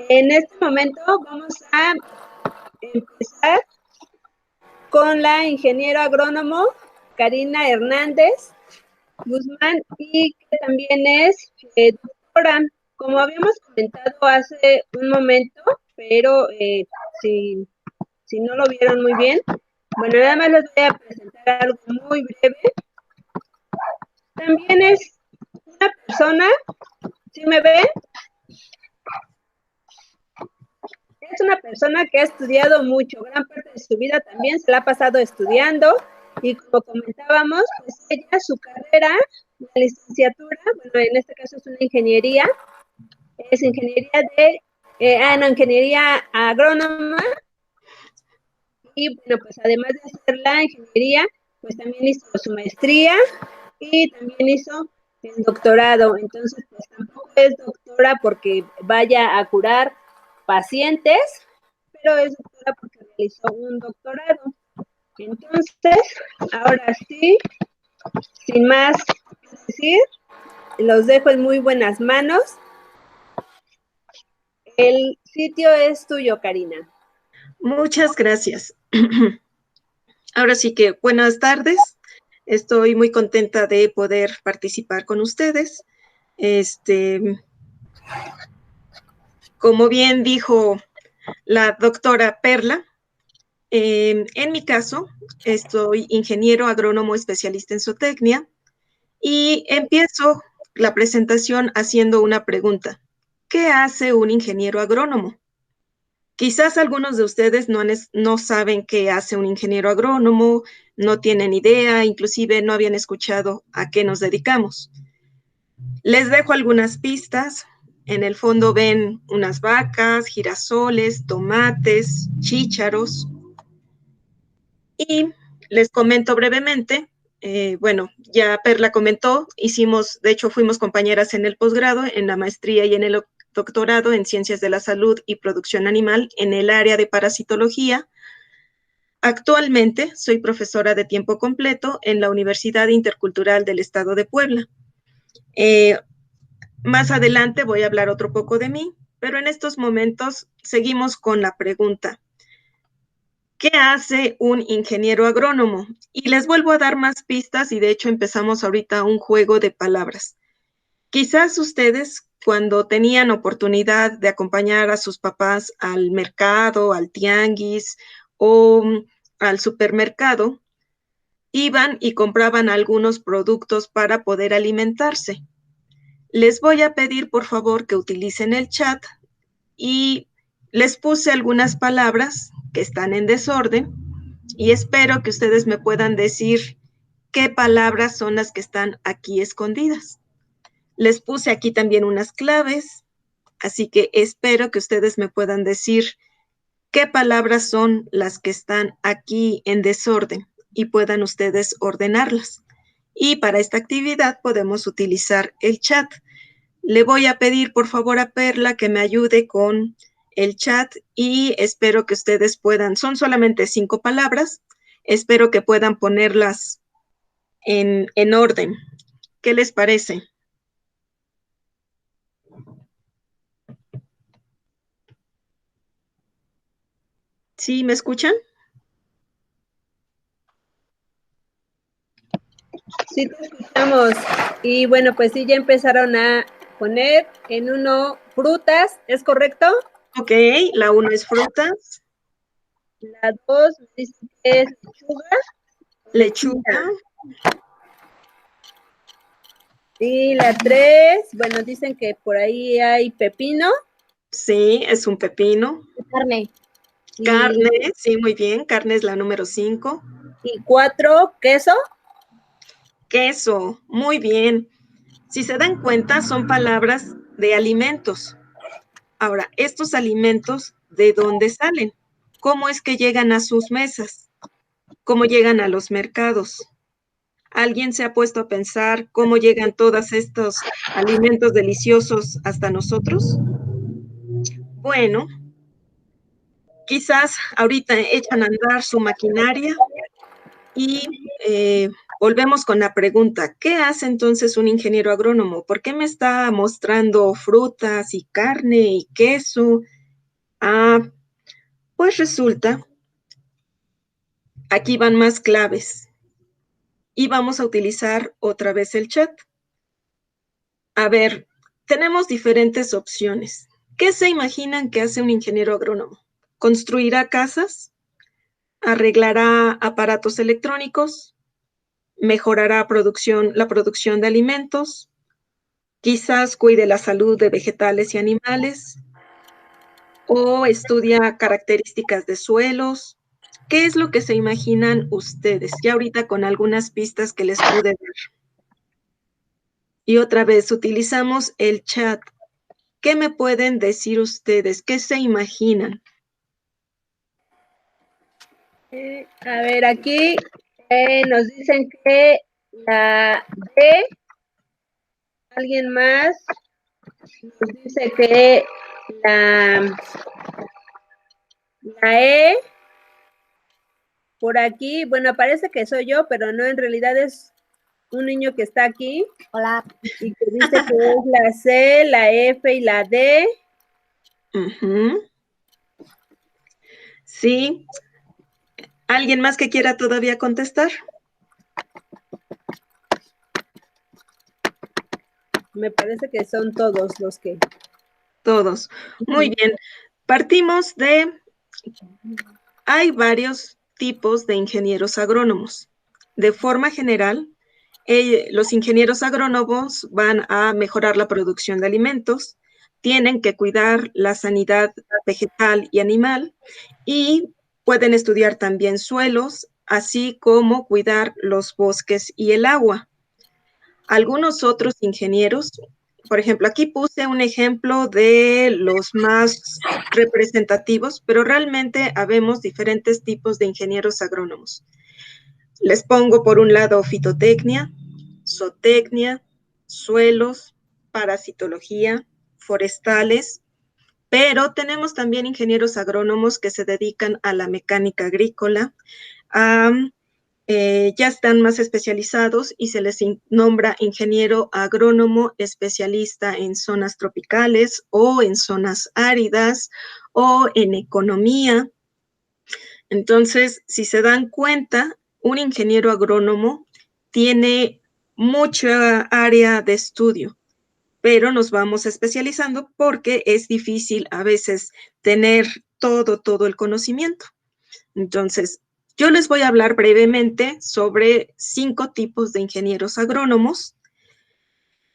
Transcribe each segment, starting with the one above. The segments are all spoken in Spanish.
En este momento vamos a empezar con la ingeniero agrónomo Karina Hernández Guzmán y que también es doctora. Como habíamos comentado hace un momento, pero si no lo vieron muy bien, bueno, nada más les voy a presentar algo muy breve. También es una persona, ¿sí me ven? Es una persona que ha estudiado mucho, gran parte de su vida también se la ha pasado estudiando y como comentábamos, pues ella, su carrera, la licenciatura, bueno, en este caso es una ingeniería, es ingeniería ingeniería agrónoma y bueno, pues además de hacer la ingeniería, pues también hizo su maestría y también hizo el doctorado, entonces pues tampoco es doctora porque vaya a curar pacientes, pero es doctora porque realizó un doctorado. Entonces, ahora sí, sin más que decir, los dejo en muy buenas manos. El sitio es tuyo, Karina. Muchas gracias. Ahora sí que buenas tardes. Estoy muy contenta de poder participar con ustedes. Como bien dijo la doctora Perla, en mi caso, soy ingeniero agrónomo especialista en zootecnia y empiezo la presentación haciendo una pregunta. ¿Qué hace un ingeniero agrónomo? Quizás algunos de ustedes no saben qué hace un ingeniero agrónomo, no tienen idea, inclusive no habían escuchado a qué nos dedicamos. Les dejo algunas pistas. En el fondo ven unas vacas, girasoles, tomates, chícharos. Y les comento brevemente, bueno, ya Perla comentó, de hecho fuimos compañeras en el posgrado, en la maestría y en el doctorado en Ciencias de la Salud y Producción Animal en el área de parasitología. Actualmente soy profesora de tiempo completo en la Universidad Intercultural del Estado de Puebla. Más adelante voy a hablar otro poco de mí, pero en estos momentos seguimos con la pregunta: ¿qué hace un ingeniero agrónomo? Y les vuelvo a dar más pistas y de hecho empezamos ahorita un juego de palabras. Quizás ustedes cuando tenían oportunidad de acompañar a sus papás al mercado, al tianguis o al supermercado, iban y compraban algunos productos para poder alimentarse. Les voy a pedir por favor que utilicen el chat y les puse algunas palabras que están en desorden y espero que ustedes me puedan decir qué palabras son las que están aquí escondidas. Les puse aquí también unas claves, así que espero que ustedes me puedan decir qué palabras son las que están aquí en desorden y puedan ustedes ordenarlas. Y para esta actividad podemos utilizar el chat. Le voy a pedir por favor a Perla que me ayude con el chat y espero que ustedes puedan, son solamente 5 palabras, espero que puedan ponerlas en orden. ¿Qué les parece? ¿Sí me escuchan? Sí, te escuchamos. Y bueno, pues sí, ya empezaron a poner en uno frutas, ¿es correcto? Ok, la 1 es frutas. La 2 dice que es lechuga. Lechuga. Y la 3, bueno, dicen que por ahí hay pepino. Sí, es un pepino. Carne. Carne, sí, muy bien. Carne es la número 5. Y 4, queso. Queso, muy bien. Si se dan cuenta, son palabras de alimentos. Ahora, estos alimentos, ¿de dónde salen? ¿Cómo es que llegan a sus mesas? ¿Cómo llegan a los mercados? ¿Alguien se ha puesto a pensar cómo llegan todos estos alimentos deliciosos hasta nosotros? Bueno, quizás ahorita echan a andar su maquinaria y volvemos con la pregunta, ¿qué hace entonces un ingeniero agrónomo? ¿Por qué me está mostrando frutas y carne y queso? Pues resulta, aquí van más claves y vamos a utilizar otra vez el chat. A ver, tenemos diferentes opciones. ¿Qué se imaginan que hace un ingeniero agrónomo? ¿Construirá casas? ¿Arreglará aparatos electrónicos? ¿Mejorará la producción de alimentos? ¿Quizás cuide la salud de vegetales y animales? ¿O estudia características de suelos? ¿Qué es lo que se imaginan ustedes? Ya ahorita con algunas pistas que les pude dar. Y otra vez, utilizamos el chat. ¿Qué me pueden decir ustedes? ¿Qué se imaginan? A ver, aquí nos dicen que la D, alguien más nos dice que la, la E, por aquí, bueno, parece que soy yo, pero no, en realidad es un niño que está aquí. Hola. Y que dice que es la C, la F y la D. Sí. ¿Alguien más que quiera todavía contestar? Me parece que son todos los que... Todos. Muy bien. Partimos de... Hay varios tipos de ingenieros agrónomos. De forma general, los ingenieros agrónomos van a mejorar la producción de alimentos, tienen que cuidar la sanidad vegetal y animal y pueden estudiar también suelos, así como cuidar los bosques y el agua. Algunos otros ingenieros, por ejemplo, aquí puse un ejemplo de los más representativos, pero realmente habemos diferentes tipos de ingenieros agrónomos. Les pongo por un lado fitotecnia, zootecnia, suelos, parasitología, forestales, pero tenemos también ingenieros agrónomos que se dedican a la mecánica agrícola, ya están más especializados y se les nombra ingeniero agrónomo especialista en zonas tropicales o en zonas áridas o en economía. Entonces, si se dan cuenta, un ingeniero agrónomo tiene mucha área de estudio, pero nos vamos especializando porque es difícil a veces tener todo el conocimiento. Entonces, yo les voy a hablar brevemente sobre 5 tipos de ingenieros agrónomos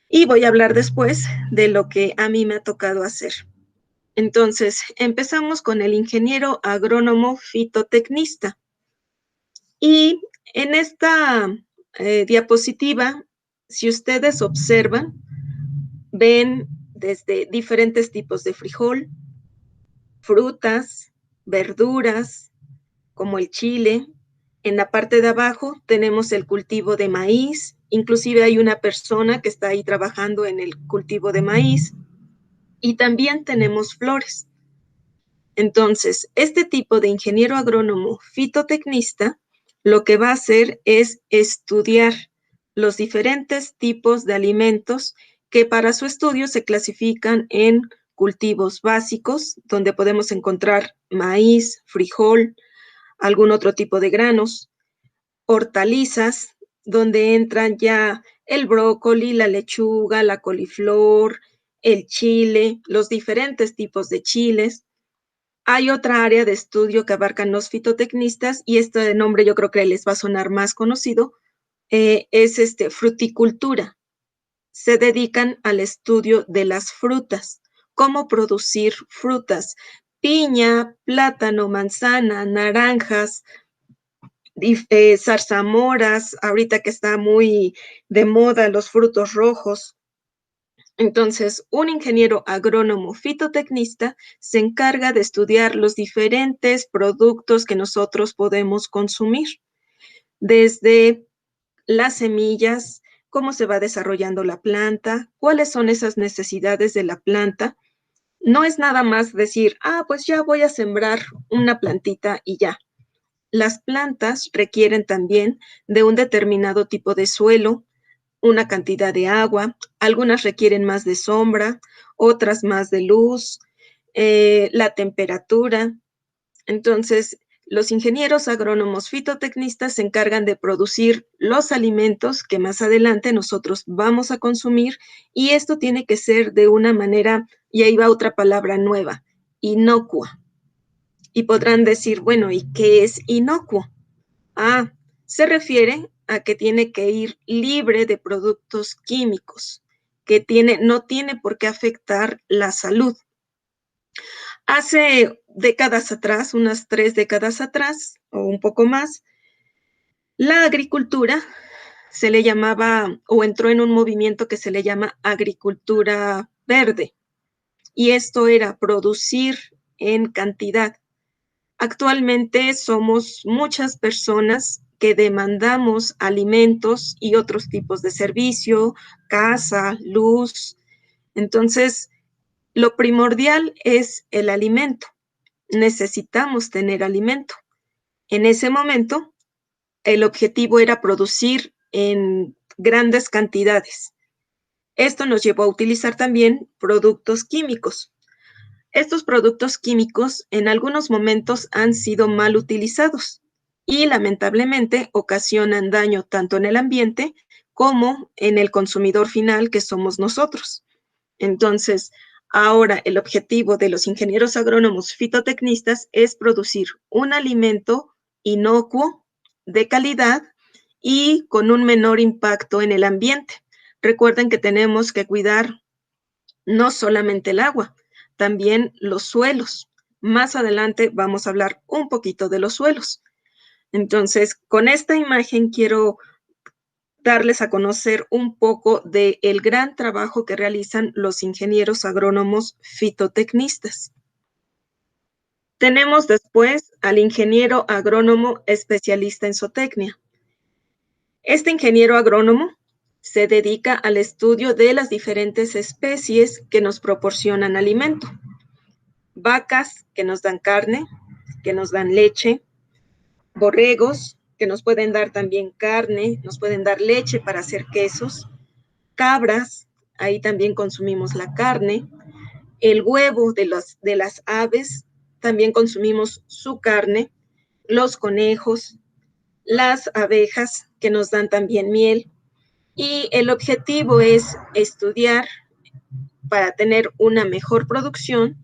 y voy a hablar después de lo que a mí me ha tocado hacer. Entonces, empezamos con el ingeniero agrónomo fitotecnista. Y en esta diapositiva, si ustedes observan, ven desde diferentes tipos de frijol, frutas, verduras, como el chile. En la parte de abajo tenemos el cultivo de maíz, inclusive hay una persona que está ahí trabajando en el cultivo de maíz, y también tenemos flores. Entonces, este tipo de ingeniero agrónomo fitotecnista lo que va a hacer es estudiar los diferentes tipos de alimentos que para su estudio se clasifican en cultivos básicos, donde podemos encontrar maíz, frijol, algún otro tipo de granos, hortalizas, donde entran ya el brócoli, la lechuga, la coliflor, el chile, los diferentes tipos de chiles. Hay otra área de estudio que abarcan los fitotecnistas y este nombre yo creo que les va a sonar más conocido, es fruticultura. Se dedican al estudio de las frutas, cómo producir frutas, piña, plátano, manzana, naranjas, zarzamoras, ahorita que está muy de moda los frutos rojos. Entonces, un ingeniero agrónomo fitotecnista se encarga de estudiar los diferentes productos que nosotros podemos consumir, desde las semillas, cómo se va desarrollando la planta, cuáles son esas necesidades de la planta. No es nada más decir, pues ya voy a sembrar una plantita y ya. Las plantas requieren también de un determinado tipo de suelo, una cantidad de agua, algunas requieren más de sombra, otras más de luz, la temperatura. Entonces, los ingenieros agrónomos fitotecnistas se encargan de producir los alimentos que más adelante nosotros vamos a consumir, y esto tiene que ser de una manera, y ahí va otra palabra nueva, inocua. Y podrán decir, bueno, ¿y qué es inocuo? Se refiere a que tiene que ir libre de productos químicos, que no tiene por qué afectar la salud. Hace décadas atrás, unas 3 décadas atrás, o un poco más, la agricultura se le llamaba, o entró en un movimiento que se le llama agricultura verde, y esto era producir en cantidad. Actualmente somos muchas personas que demandamos alimentos y otros tipos de servicio, casa, luz. Entonces, lo primordial es el alimento. Necesitamos tener alimento. En ese momento, el objetivo era producir en grandes cantidades. Esto nos llevó a utilizar también productos químicos. Estos productos químicos en algunos momentos han sido mal utilizados y lamentablemente ocasionan daño tanto en el ambiente como en el consumidor final, que somos nosotros. Entonces, ahora el objetivo de los ingenieros agrónomos fitotecnistas es producir un alimento inocuo, de calidad y con un menor impacto en el ambiente. Recuerden que tenemos que cuidar no solamente el agua, también los suelos. Más adelante vamos a hablar un poquito de los suelos. Entonces, con esta imagen quiero darles a conocer un poco del gran trabajo que realizan los ingenieros agrónomos fitotecnistas. Tenemos después al ingeniero agrónomo especialista en zootecnia. Este ingeniero agrónomo se dedica al estudio de las diferentes especies que nos proporcionan alimento. Vacas que nos dan carne, que nos dan leche, borregos que nos pueden dar también carne, nos pueden dar leche para hacer quesos, cabras, ahí también consumimos la carne, el huevo de las aves, también consumimos su carne, los conejos, las abejas que nos dan también miel, y el objetivo es estudiar para tener una mejor producción,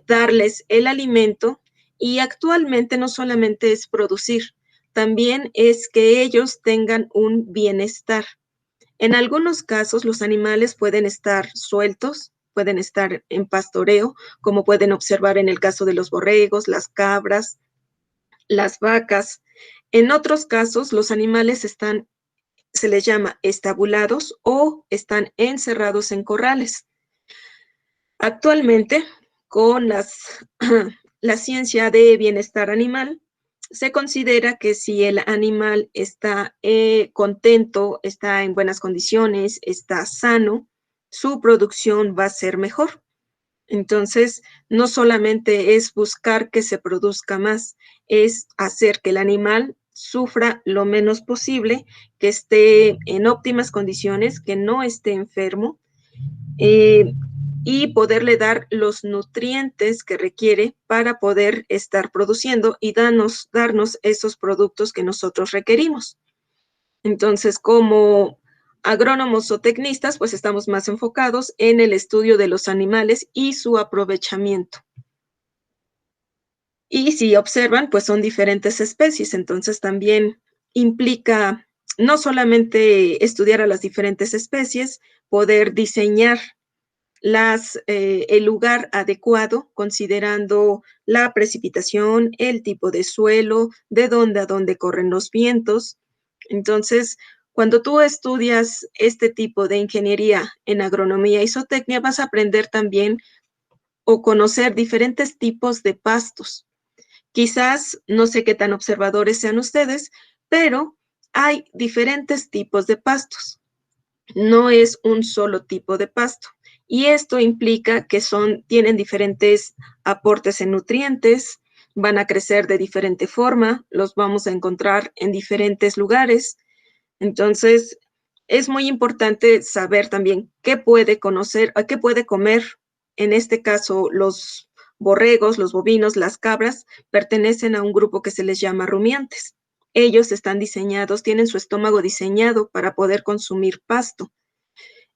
darles el alimento, y actualmente no solamente es producir, también es que ellos tengan un bienestar. En algunos casos los animales pueden estar sueltos, pueden estar en pastoreo, como pueden observar en el caso de los borregos, las cabras, las vacas. En otros casos los animales se les llama estabulados o están encerrados en corrales. Actualmente, con la ciencia de bienestar animal, se considera que si el animal está contento, está en buenas condiciones, está sano, su producción va a ser mejor. Entonces, no solamente es buscar que se produzca más, es hacer que el animal sufra lo menos posible, que esté en óptimas condiciones, que no esté enfermo, y poderle dar los nutrientes que requiere para poder estar produciendo y darnos esos productos que nosotros requerimos. Entonces, como agrónomos o tecnistas, pues estamos más enfocados en el estudio de los animales y su aprovechamiento. Y si observan, pues son diferentes especies, entonces también implica no solamente estudiar a las diferentes especies, poder diseñar el lugar adecuado, considerando la precipitación, el tipo de suelo, de dónde a dónde corren los vientos. Entonces, cuando tú estudias este tipo de ingeniería en agronomía y zootecnia, vas a aprender también o conocer diferentes tipos de pastos. Quizás, no sé qué tan observadores sean ustedes, pero hay diferentes tipos de pastos. No es un solo tipo de pasto. Y esto implica que tienen diferentes aportes en nutrientes, van a crecer de diferente forma, los vamos a encontrar en diferentes lugares. Entonces, es muy importante saber también qué puede comer en este caso los borregos, los bovinos, las cabras, pertenecen a un grupo que se les llama rumiantes. Ellos están diseñados, tienen su estómago diseñado para poder consumir pasto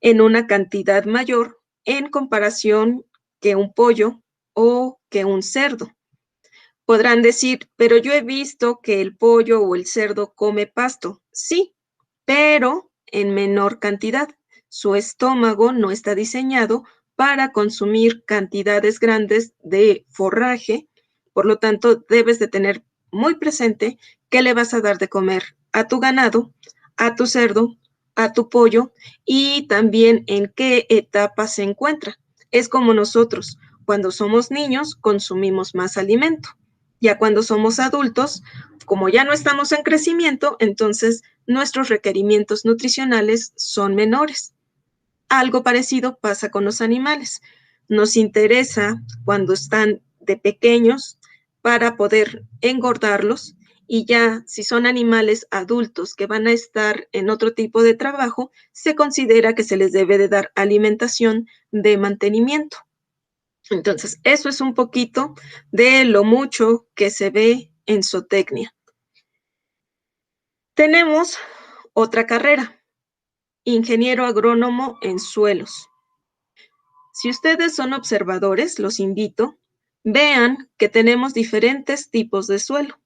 en una cantidad mayor en comparación que un pollo o que un cerdo. Podrán decir, pero yo he visto que el pollo o el cerdo come pasto. Sí, pero en menor cantidad. Su estómago no está diseñado para consumir cantidades grandes de forraje, por lo tanto debes de tener muy presente qué le vas a dar de comer a tu ganado, a tu cerdo, a tu pollo y también en qué etapa se encuentra. Es como nosotros, cuando somos niños consumimos más alimento. Ya cuando somos adultos, como ya no estamos en crecimiento, entonces nuestros requerimientos nutricionales son menores. Algo parecido pasa con los animales. Nos interesa cuando están de pequeños para poder engordarlos y ya si son animales adultos que van a estar en otro tipo de trabajo, se considera que se les debe de dar alimentación de mantenimiento. Entonces, eso es un poquito de lo mucho que se ve en zootecnia. Tenemos otra carrera, ingeniero agrónomo en suelos. Si ustedes son observadores, los invito, vean que tenemos diferentes tipos de suelo.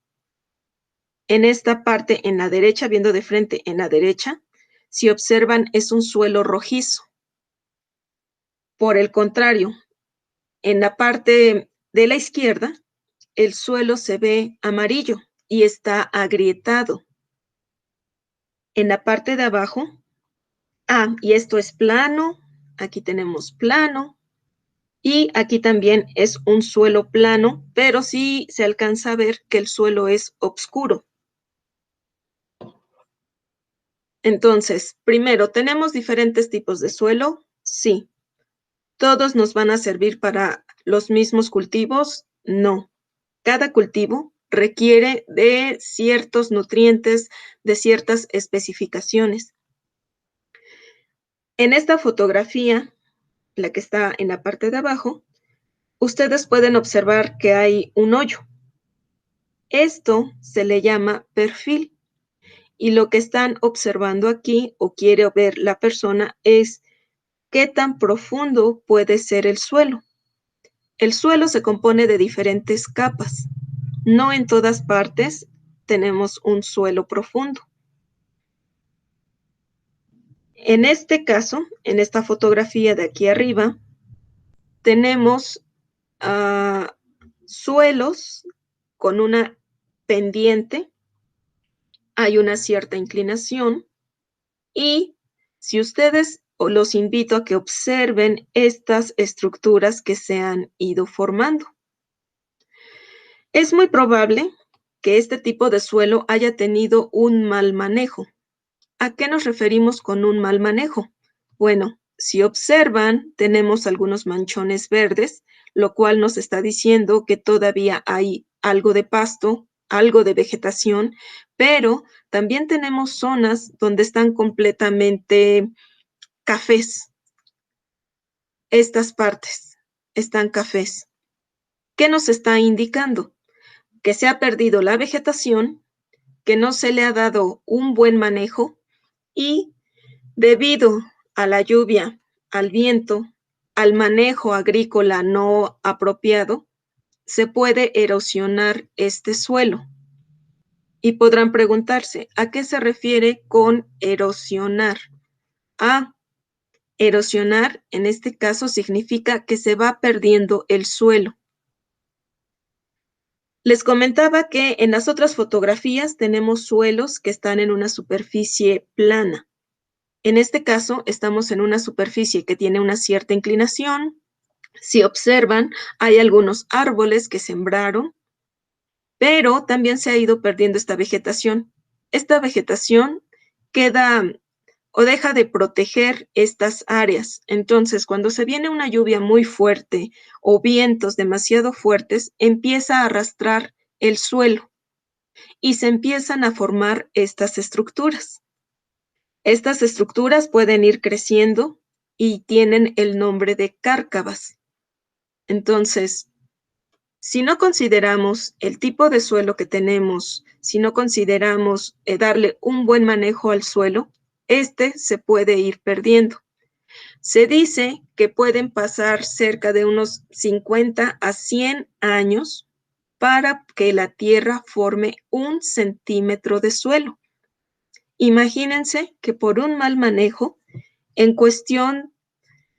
En esta parte, en la derecha, viendo de frente en la derecha, si observan, es un suelo rojizo. Por el contrario, en la parte de la izquierda, el suelo se ve amarillo y está agrietado. En la parte de abajo, y esto es plano, aquí tenemos plano, y aquí también es un suelo plano, pero sí se alcanza a ver que el suelo es oscuro. Entonces, primero, ¿tenemos diferentes tipos de suelo? Sí. ¿Todos nos van a servir para los mismos cultivos? No. Cada cultivo requiere de ciertos nutrientes, de ciertas especificaciones. En esta fotografía, la que está en la parte de abajo, ustedes pueden observar que hay un hoyo. Esto se le llama perfil y lo que están observando aquí o quiere ver la persona es qué tan profundo puede ser el suelo. El suelo se compone de diferentes capas. No en todas partes tenemos un suelo profundo. En este caso, en esta fotografía de aquí arriba, tenemos suelos con una pendiente, hay una cierta inclinación y si ustedes los invito a que observen estas estructuras que se han ido formando. Es muy probable que este tipo de suelo haya tenido un mal manejo. ¿A qué nos referimos con un mal manejo? Bueno, si observan, tenemos algunos manchones verdes, lo cual nos está diciendo que todavía hay algo de pasto, algo de vegetación, pero también tenemos zonas donde están completamente cafés. Estas partes están cafés. ¿Qué nos está indicando? Que se ha perdido la vegetación, que no se le ha dado un buen manejo y debido a la lluvia, al viento, al manejo agrícola no apropiado, se puede erosionar este suelo. Y podrán preguntarse, ¿a qué se refiere con erosionar? Erosionar en este caso significa que se va perdiendo el suelo. Les comentaba que en las otras fotografías tenemos suelos que están en una superficie plana. En este caso, estamos en una superficie que tiene una cierta inclinación. Si observan, hay algunos árboles que sembraron, pero también se ha ido perdiendo esta vegetación. Esta vegetación queda o deja de proteger estas áreas. Entonces, cuando se viene una lluvia muy fuerte o vientos demasiado fuertes, empieza a arrastrar el suelo y se empiezan a formar estas estructuras. Estas estructuras pueden ir creciendo y tienen el nombre de cárcavas. Entonces, si no consideramos el tipo de suelo que tenemos, si no consideramos darle un buen manejo al suelo, este se puede ir perdiendo. Se dice que pueden pasar cerca de unos 50 a 100 años para que la tierra forme 1 centímetro de suelo. Imagínense que por un mal manejo, en cuestión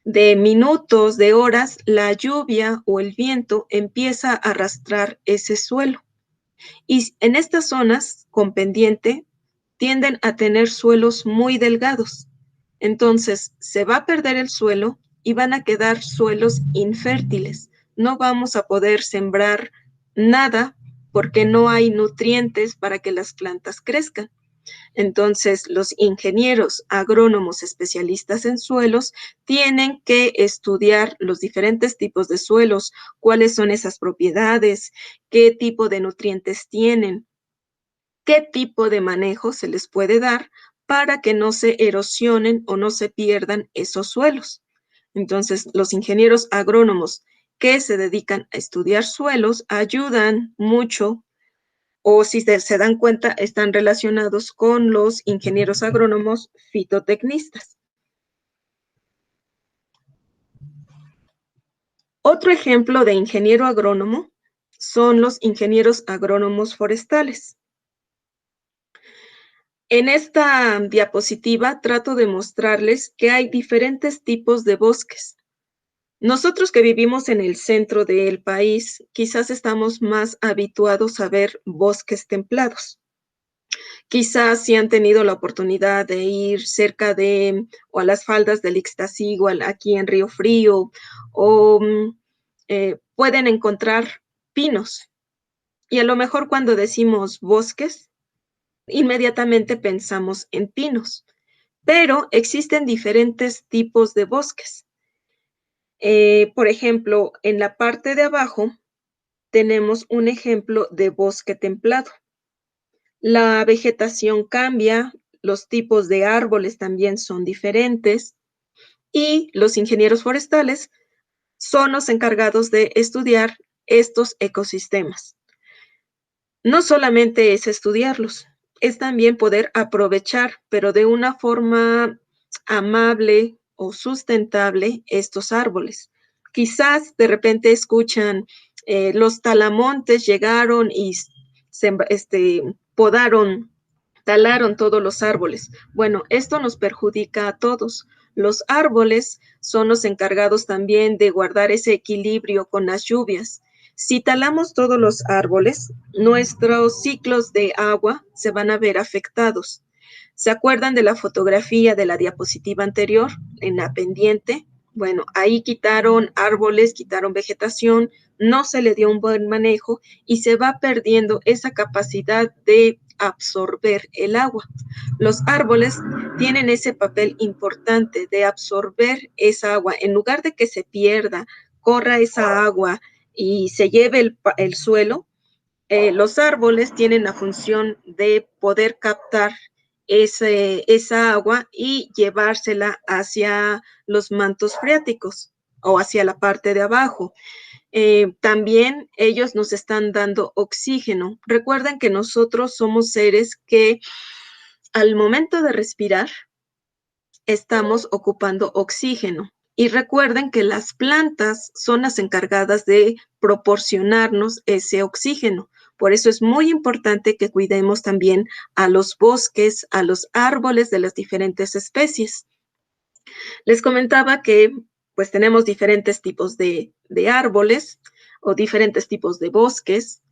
de minutos, de horas, la lluvia o el viento empieza a arrastrar ese suelo. Y en estas zonas con pendiente tienden a tener suelos muy delgados. Entonces se va a perder el suelo y van a quedar suelos infértiles. No vamos a poder sembrar nada porque no hay nutrientes para que las plantas crezcan. Entonces, los ingenieros agrónomos especialistas en suelos tienen que estudiar los diferentes tipos de suelos, cuáles son esas propiedades, qué tipo de nutrientes tienen, qué tipo de manejo se les puede dar para que no se erosionen o no se pierdan esos suelos. Entonces, los ingenieros agrónomos que se dedican a estudiar suelos ayudan mucho, o si se dan cuenta, están relacionados con los ingenieros agrónomos fitotecnistas. Otro ejemplo de ingeniero agrónomo son los ingenieros agrónomos forestales. En esta diapositiva trato de mostrarles que hay diferentes tipos de bosques. Nosotros que vivimos en el centro del país, quizás estamos más habituados a ver bosques templados. Quizás si han tenido la oportunidad de ir cerca de o a las faldas del Ixtaccíhuatl, aquí en Río Frío, o pueden encontrar pinos. Y a lo mejor cuando decimos bosques, inmediatamente pensamos en pinos. Pero existen diferentes tipos de bosques. Por ejemplo, en la parte de abajo tenemos un ejemplo de bosque templado. La vegetación cambia, los tipos de árboles también son diferentes y los ingenieros forestales son los encargados de estudiar estos ecosistemas. No solamente es estudiarlos, es también poder aprovechar, pero de una forma amable o sustentable, estos árboles. Quizás de repente escuchan los talamontes llegaron y podaron, talaron todos los árboles. Bueno, esto nos perjudica a todos. Los árboles son los encargados también de guardar ese equilibrio con las lluvias. Si talamos todos los árboles, nuestros ciclos de agua se van a ver afectados. ¿Se acuerdan de la fotografía de la diapositiva anterior en la pendiente? Bueno, ahí quitaron árboles, quitaron vegetación, no se le dio un buen manejo y se va perdiendo esa capacidad de absorber el agua. Los árboles tienen ese papel importante de absorber esa agua. En lugar de que se pierda, corra esa agua y se lleve el suelo, los árboles tienen la función de poder captar esa agua y llevársela hacia los mantos freáticos o hacia la parte de abajo. También ellos nos están dando oxígeno. Recuerden que nosotros somos seres que al momento de respirar estamos ocupando oxígeno. Y recuerden que las plantas son las encargadas de proporcionarnos ese oxígeno. Por eso es muy importante que cuidemos también a los bosques, a los árboles de las diferentes especies. Les comentaba que pues tenemos diferentes tipos de árboles o diferentes tipos de bosques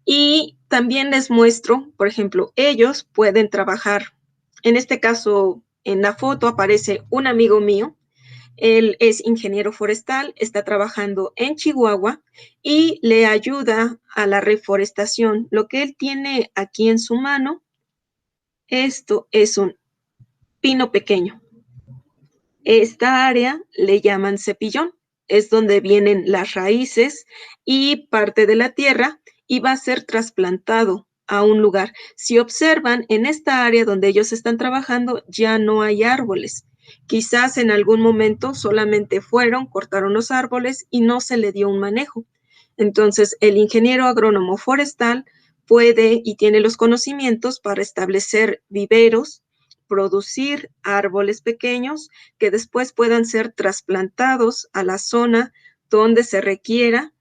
y también les muestro, por ejemplo, ellos pueden trabajar, en este caso en la foto aparece un amigo mío. Él es ingeniero forestal, está trabajando en Chihuahua y le ayuda a la reforestación. Lo que él tiene aquí en su mano, esto es un pino pequeño. Esta área le llaman cepillón, es donde vienen las raíces y parte de la tierra y va a ser trasplantado a un lugar. Si observan, en esta área donde ellos están trabajando ya no hay árboles. Quizás en algún momento solamente fueron, cortaron los árboles y no se le dio un manejo. Entonces, el ingeniero agrónomo forestal puede y tiene los conocimientos para establecer viveros, producir árboles pequeños que después puedan ser trasplantados a la zona donde se requiera.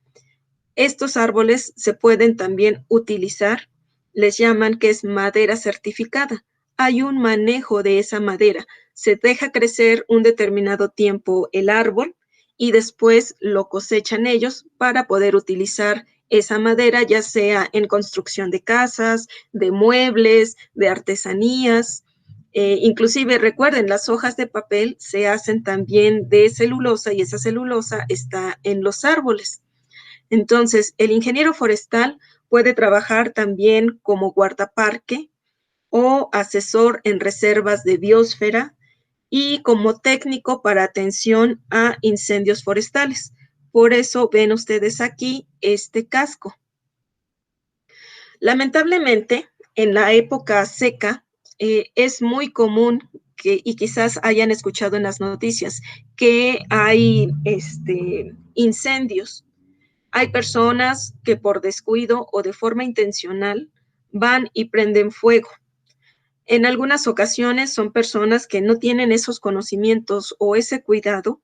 Estos árboles se pueden también utilizar, les llaman que es madera certificada. Hay un manejo de esa madera. Se deja crecer un determinado tiempo el árbol y después lo cosechan ellos para poder utilizar esa madera, ya sea en construcción de casas, de muebles, de artesanías. Inclusive recuerden, las hojas de papel se hacen también de celulosa y esa celulosa está en los árboles. Entonces, el ingeniero forestal puede trabajar también como guardaparque o asesor en reservas de biosfera y como técnico para atención a incendios forestales. Por eso ven ustedes aquí este casco. Lamentablemente, en la época seca, es muy común y quizás hayan escuchado en las noticias, que hay incendios. Hay personas que por descuido o de forma intencional van y prenden fuego. En algunas ocasiones son personas que no tienen esos conocimientos o ese cuidado.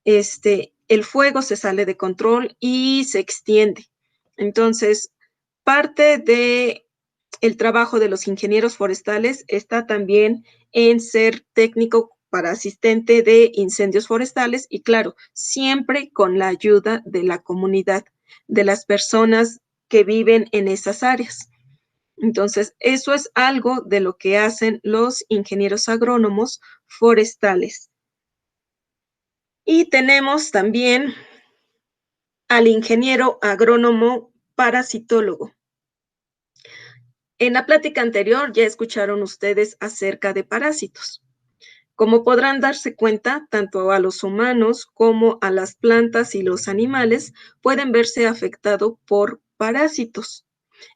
El fuego se sale de control y se extiende. Entonces, parte de el trabajo de los ingenieros forestales está también en ser técnico para asistente de incendios forestales y claro, siempre con la ayuda de la comunidad, de las personas que viven en esas áreas. Entonces, eso es algo de lo que hacen los ingenieros agrónomos forestales. Y tenemos también al ingeniero agrónomo parasitólogo. En la plática anterior ya escucharon ustedes acerca de parásitos. Como podrán darse cuenta, tanto a los humanos como a las plantas y los animales pueden verse afectados por parásitos.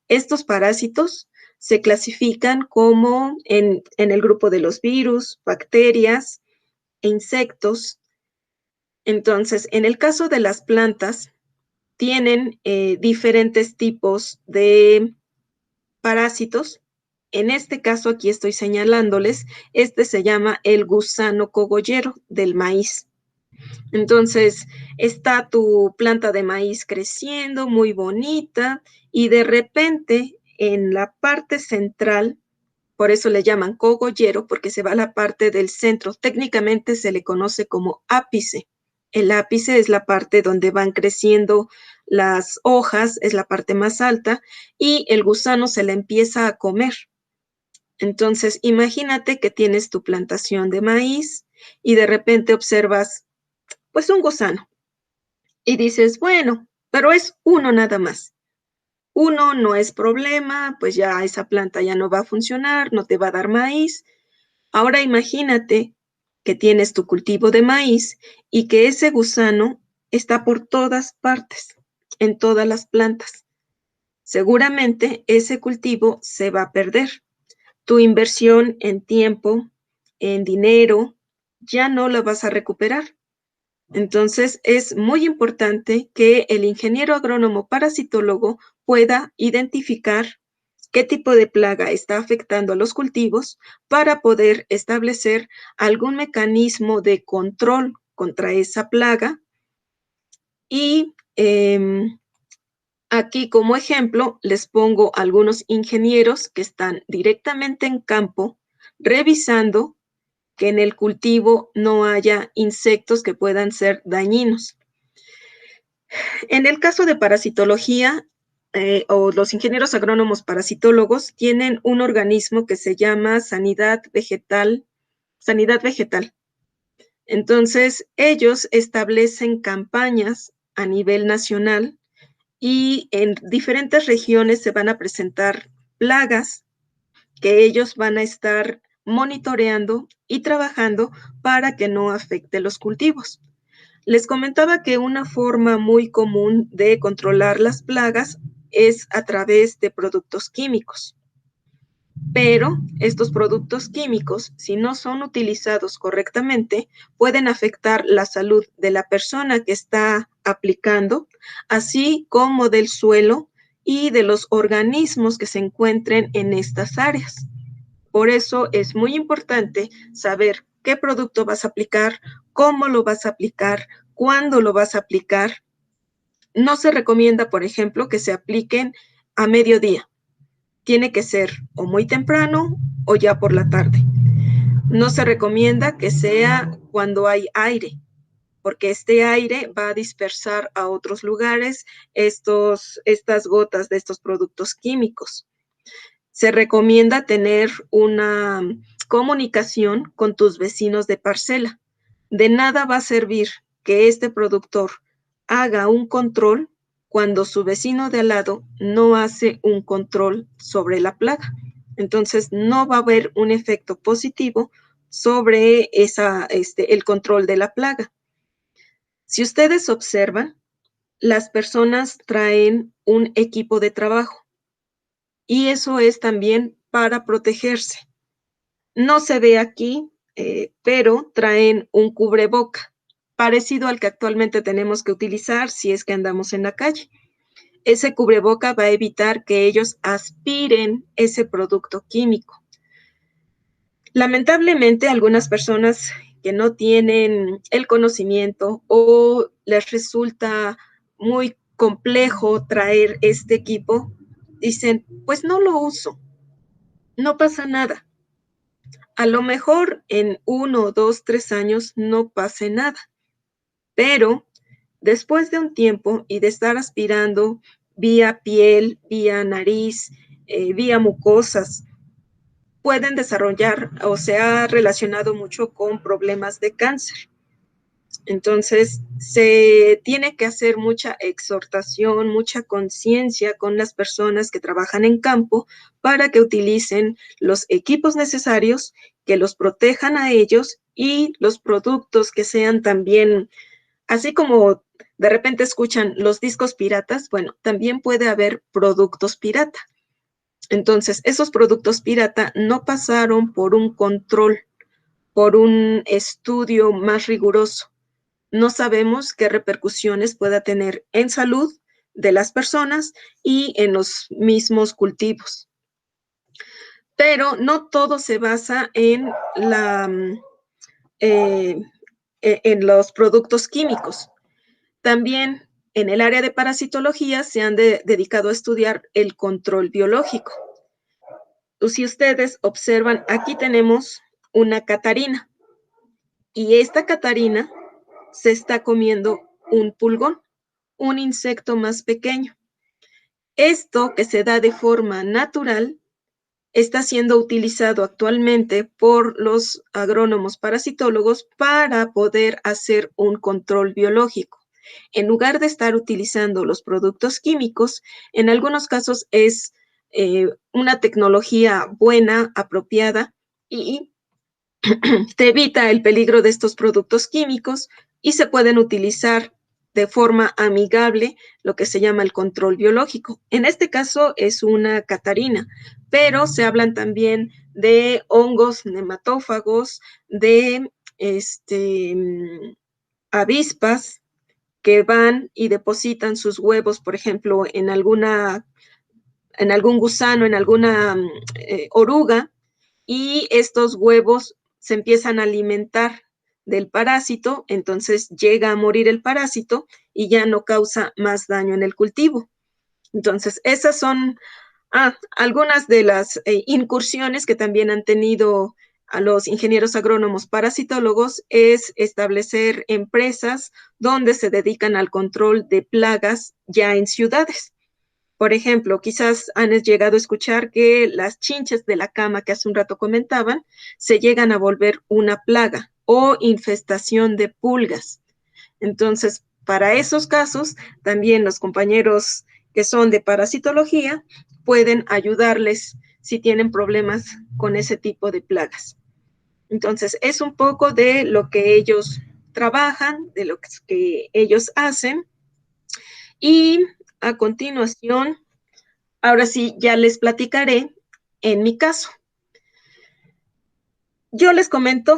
Estos parásitos se clasifican como en el grupo de los virus, bacterias e insectos. Entonces, en el caso de las plantas, tienen diferentes tipos de parásitos. En este caso, aquí estoy señalándoles, se llama el gusano cogollero del maíz. Entonces, está tu planta de maíz creciendo, muy bonita, y de repente, en la parte central, por eso le llaman cogollero, porque se va a la parte del centro. Técnicamente se le conoce como ápice. El ápice es la parte donde van creciendo las hojas, es la parte más alta, y el gusano se la empieza a comer. Entonces, imagínate que tienes tu plantación de maíz y de repente observas, pues, un gusano. Y dices, bueno, pero es uno nada más. Uno no es problema, pues ya esa planta ya no va a funcionar, no te va a dar maíz. Ahora imagínate que tienes tu cultivo de maíz y que ese gusano está por todas partes, en todas las plantas. Seguramente ese cultivo se va a perder. Tu inversión en tiempo, en dinero, ya no la vas a recuperar. Entonces, es muy importante que el ingeniero agrónomo parasitólogo pueda identificar qué tipo de plaga está afectando a los cultivos para poder establecer algún mecanismo de control contra esa plaga. Y aquí como ejemplo les pongo algunos ingenieros que están directamente en campo revisando que en el cultivo no haya insectos que puedan ser dañinos. En el caso de parasitología, o los ingenieros agrónomos parasitólogos tienen un organismo que se llama sanidad vegetal. Entonces, ellos establecen campañas a nivel nacional y en diferentes regiones se van a presentar plagas que ellos van a estar monitoreando y trabajando para que no afecte los cultivos. Les comentaba que una forma muy común de controlar las plagas es a través de productos químicos. Pero estos productos químicos, si no son utilizados correctamente, pueden afectar la salud de la persona que está aplicando, así como del suelo y de los organismos que se encuentren en estas áreas. Por eso es muy importante saber qué producto vas a aplicar, cómo lo vas a aplicar, cuándo lo vas a aplicar. No se recomienda, por ejemplo, que se apliquen a mediodía. Tiene que ser o muy temprano o ya por la tarde. No se recomienda que sea cuando hay aire, porque este aire va a dispersar a otros lugares estas gotas de estos productos químicos. Se recomienda tener una comunicación con tus vecinos de parcela. De nada va a servir que este productor haga un control cuando su vecino de al lado no hace un control sobre la plaga. Entonces, no va a haber un efecto positivo sobre el control de la plaga. Si ustedes observan, las personas traen un equipo de trabajo y eso es también para protegerse. No se ve aquí, pero traen un cubreboca, parecido al que actualmente tenemos que utilizar si es que andamos en la calle. Ese cubreboca va a evitar que ellos aspiren ese producto químico. Lamentablemente, algunas personas que no tienen el conocimiento o les resulta muy complejo traer este equipo, dicen, pues no lo uso, no pasa nada. A lo mejor en 1, 2, 3 años no pase nada, pero después de un tiempo y de estar aspirando vía piel, vía nariz, vía mucosas, pueden desarrollar o se ha relacionado mucho con problemas de cáncer. Entonces, se tiene que hacer mucha exhortación, mucha conciencia con las personas que trabajan en campo para que utilicen los equipos necesarios, que los protejan a ellos y los productos que sean también, así como de repente escuchan los discos piratas, bueno, también puede haber productos pirata. Entonces, esos productos pirata no pasaron por un control, por un estudio más riguroso. No sabemos qué repercusiones pueda tener en salud de las personas y en los mismos cultivos. Pero no todo se basa en los productos químicos. También en el área de parasitología se han dedicado a estudiar el control biológico. Si ustedes observan, aquí tenemos una catarina y esta catarina se está comiendo un pulgón, un insecto más pequeño. Esto que se da de forma natural está siendo utilizado actualmente por los agrónomos parasitólogos para poder hacer un control biológico. En lugar de estar utilizando los productos químicos, en algunos casos es una tecnología buena, apropiada y te evita el peligro de estos productos químicos y se pueden utilizar de forma amigable lo que se llama el control biológico. En este caso es una catarina, pero se hablan también de hongos nematófagos, de avispas que van y depositan sus huevos, por ejemplo, en algún gusano, en alguna oruga, y estos huevos se empiezan a alimentar del parásito, entonces llega a morir el parásito y ya no causa más daño en el cultivo. Entonces, esas son algunas de las incursiones que también han tenido a los ingenieros agrónomos parasitólogos, es establecer empresas donde se dedican al control de plagas ya en ciudades. Por ejemplo, quizás han llegado a escuchar que las chinches de la cama que hace un rato comentaban se llegan a volver una plaga o infestación de pulgas. Entonces, para esos casos, también los compañeros que son de parasitología pueden ayudarles si tienen problemas con ese tipo de plagas. Entonces, es un poco de lo que ellos trabajan, de lo que ellos hacen. Y a continuación, ahora sí, ya les platicaré en mi caso. Yo les comenté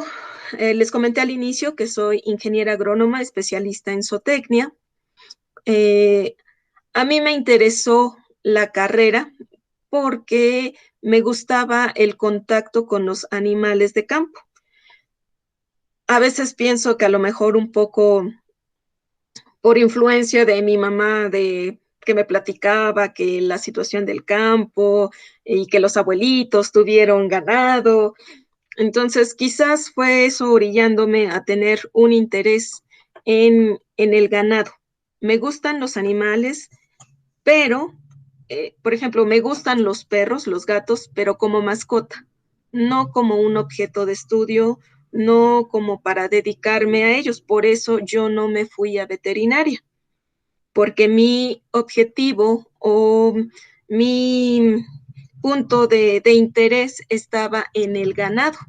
al inicio que soy ingeniera agrónoma, especialista en zootecnia. A mí me interesó la carrera porque me gustaba el contacto con los animales de campo. A veces pienso que a lo mejor un poco por influencia de mi mamá, que me platicaba que la situación del campo y que los abuelitos tuvieron ganado. Entonces, quizás fue eso orillándome a tener un interés en el ganado. Me gustan los animales, pero, por ejemplo, me gustan los perros, los gatos, pero como mascota, no como un objeto de estudio, no como para dedicarme a ellos. Por eso yo no me fui a veterinaria, porque mi objetivo o mi punto de interés estaba en el ganado,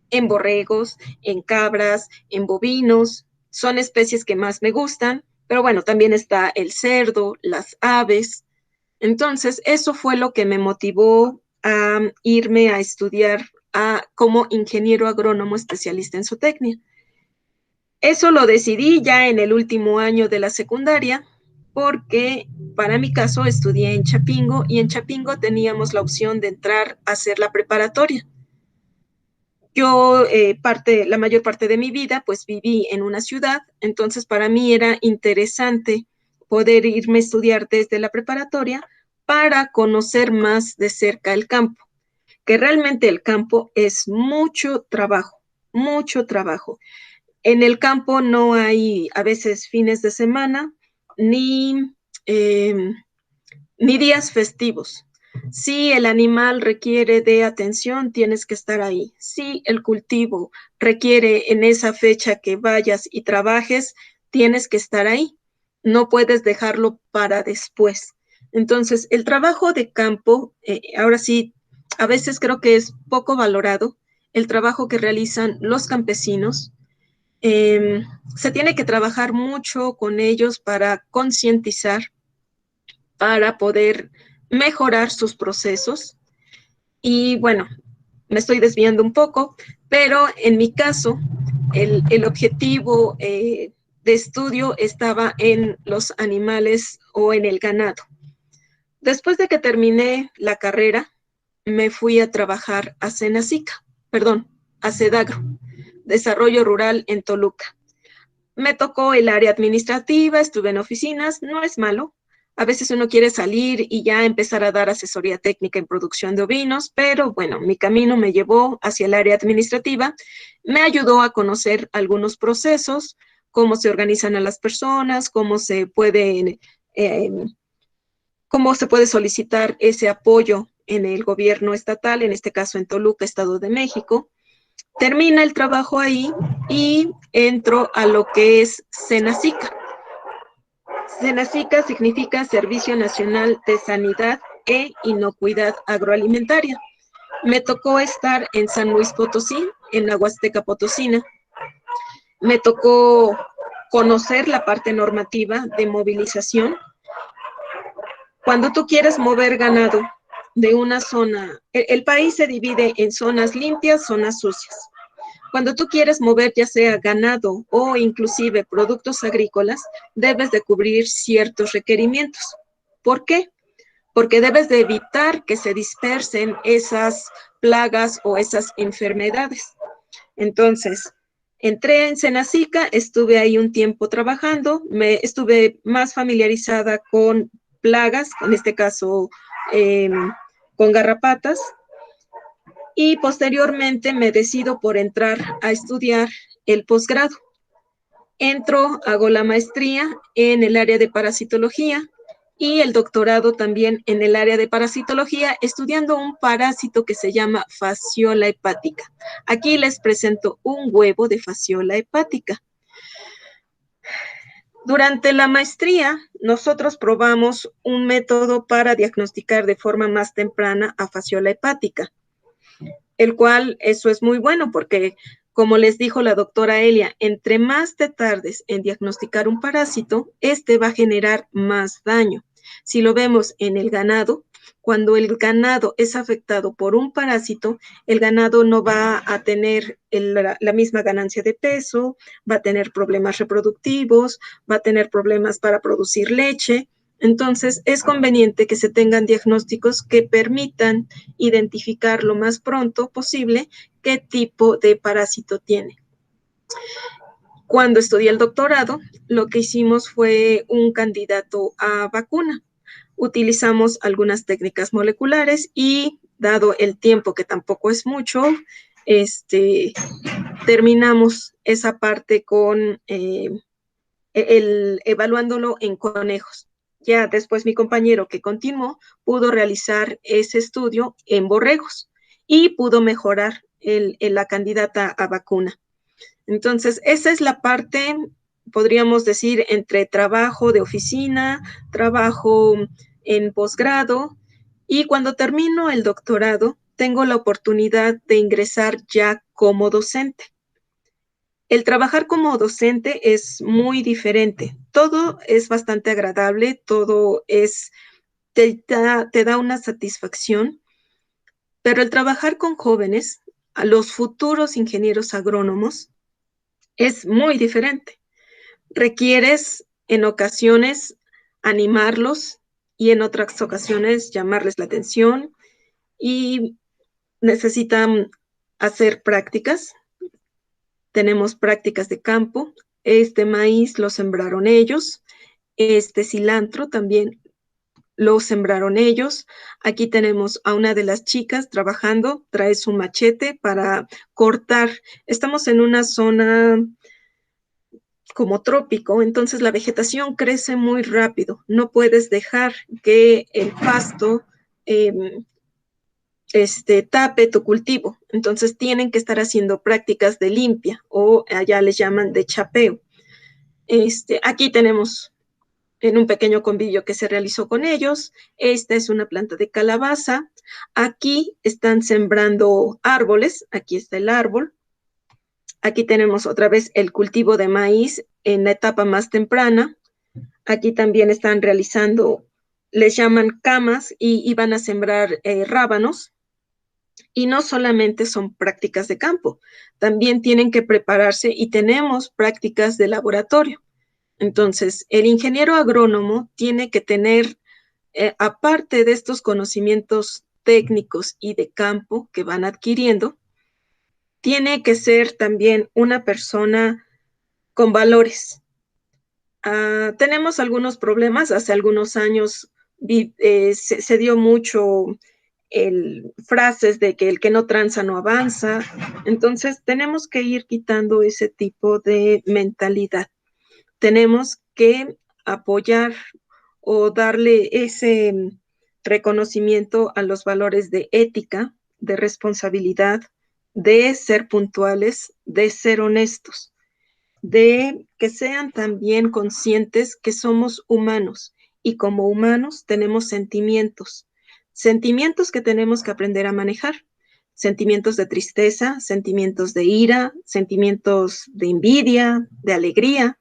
en borregos, en cabras, en bovinos. Son especies que más me gustan, pero bueno, también está el cerdo, las aves. Entonces, eso fue lo que me motivó a irme a estudiar como ingeniero agrónomo especialista en zootecnia. Eso lo decidí ya en el último año de la secundaria, porque para mi caso estudié en Chapingo y en Chapingo teníamos la opción de entrar a hacer la preparatoria. Yo la mayor parte de mi vida pues viví en una ciudad, entonces para mí era interesante poder irme a estudiar desde la preparatoria para conocer más de cerca el campo, que realmente el campo es mucho trabajo, mucho trabajo. En el campo no hay a veces fines de semana ni, eh, ni días festivos. Si el animal requiere de atención, tienes que estar ahí. Si el cultivo requiere en esa fecha que vayas y trabajes, tienes que estar ahí. No puedes dejarlo para después. Entonces, el trabajo de campo, ahora sí, a veces creo que es poco valorado el trabajo que realizan los campesinos. Se tiene que trabajar mucho con ellos para concientizar, para poder mejorar sus procesos. Y bueno, me estoy desviando un poco, pero en mi caso, el objetivo de estudio estaba en los animales o en el ganado. Después de que terminé la carrera, me fui a trabajar a Senacica, perdón, a Sedagro, Desarrollo Rural en Toluca. Me tocó el área administrativa, estuve en oficinas, no es malo. A veces uno quiere salir y ya empezar a dar asesoría técnica en producción de ovinos, pero bueno, mi camino me llevó hacia el área administrativa, me ayudó a conocer algunos procesos, cómo se organizan a las personas, cómo se puede solicitar ese apoyo en el gobierno estatal, en este caso en Toluca, Estado de México. Termina el trabajo ahí y entro a lo que es Senacica. Senacica significa Servicio Nacional de Sanidad e Inocuidad Agroalimentaria. Me tocó estar en San Luis Potosí, en la Huasteca Potosina. Me tocó conocer la parte normativa de movilización. Cuando tú quieres mover ganado de una zona, el país se divide en zonas limpias, zonas sucias. Cuando tú quieres mover ya sea ganado o inclusive productos agrícolas, debes de cubrir ciertos requerimientos. ¿Por qué? Porque debes de evitar que se dispersen esas plagas o esas enfermedades. Entonces, entré en Senacica, estuve ahí un tiempo trabajando, estuve más familiarizada con plagas, en este caso con garrapatas, y posteriormente me decido por entrar a estudiar el posgrado. Entro, hago la maestría en el área de parasitología y el doctorado también en el área de parasitología, estudiando un parásito que se llama fasciola hepática. Aquí les presento un huevo de fasciola hepática. Durante la maestría, nosotros probamos un método para diagnosticar de forma más temprana a fasciola hepática, el cual eso es muy bueno porque, como les dijo la doctora Elia, entre más te tardes en diagnosticar un parásito, este va a generar más daño. Si lo vemos en el ganado, Cuando el ganado es afectado por un parásito, el ganado no va a tener la misma ganancia de peso, va a tener problemas reproductivos, va a tener problemas para producir leche. Entonces, es conveniente que se tengan diagnósticos que permitan identificar lo más pronto posible qué tipo de parásito tiene. Cuando estudié el doctorado, lo que hicimos fue un candidato a vacuna. Utilizamos algunas técnicas moleculares y, dado el tiempo que tampoco es mucho, terminamos esa parte con evaluándolo en conejos. Ya después mi compañero que continuó pudo realizar ese estudio en borregos y pudo mejorar la candidata a vacuna. Entonces, esa es la parte, podríamos decir, entre trabajo de oficina, trabajo en posgrado, y cuando termino el doctorado, tengo la oportunidad de ingresar ya como docente. El trabajar como docente es muy diferente. Todo es bastante agradable, todo te da una satisfacción, pero el trabajar con jóvenes, a los futuros ingenieros agrónomos, es muy diferente. Requieres en ocasiones animarlos y en otras ocasiones llamarles la atención y necesitan hacer prácticas. Tenemos prácticas de campo. Este maíz lo sembraron ellos. Este cilantro también lo sembraron ellos. Aquí tenemos a una de las chicas trabajando, trae su machete para cortar. Estamos en una zona como trópico, entonces la vegetación crece muy rápido. No puedes dejar que el pasto tape tu cultivo. Entonces tienen que estar haciendo prácticas de limpia o allá les llaman de chapeo. Aquí tenemos en un pequeño convivio que se realizó con ellos. Esta es una planta de calabaza. Aquí están sembrando árboles. Aquí está el árbol. Aquí tenemos otra vez el cultivo de maíz en la etapa más temprana. Aquí también están realizando, les llaman camas y van a sembrar rábanos. Y no solamente son prácticas de campo, también tienen que prepararse y tenemos prácticas de laboratorio. Entonces, el ingeniero agrónomo tiene que tener, aparte de estos conocimientos técnicos y de campo que van adquiriendo, tiene que ser también una persona con valores. Tenemos algunos problemas. Hace algunos años se dio mucho frases de que el que no tranza no avanza. Entonces, tenemos que ir quitando ese tipo de mentalidad. Tenemos que apoyar o darle ese reconocimiento a los valores de ética, de responsabilidad, de ser puntuales, de ser honestos, de que sean también conscientes que somos humanos y como humanos tenemos sentimientos que tenemos que aprender a manejar, sentimientos de tristeza, sentimientos de ira, sentimientos de envidia, de alegría.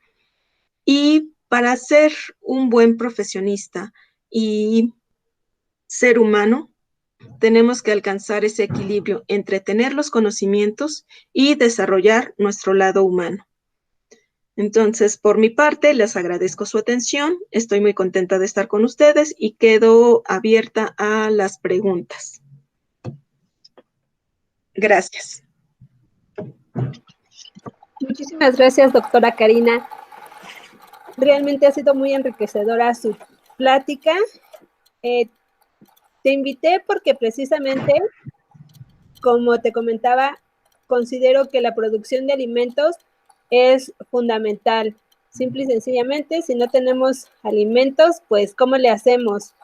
Y para ser un buen profesionista y ser humano, tenemos que alcanzar ese equilibrio entre tener los conocimientos y desarrollar nuestro lado humano. Entonces, por mi parte, les agradezco su atención. Estoy muy contenta de estar con ustedes y quedo abierta a las preguntas. Gracias. Muchísimas gracias, doctora Karina. Realmente ha sido muy enriquecedora su plática. Te invité porque precisamente, como te comentaba, considero que la producción de alimentos es fundamental. Simple y sencillamente, si no tenemos alimentos, pues ¿cómo le hacemos?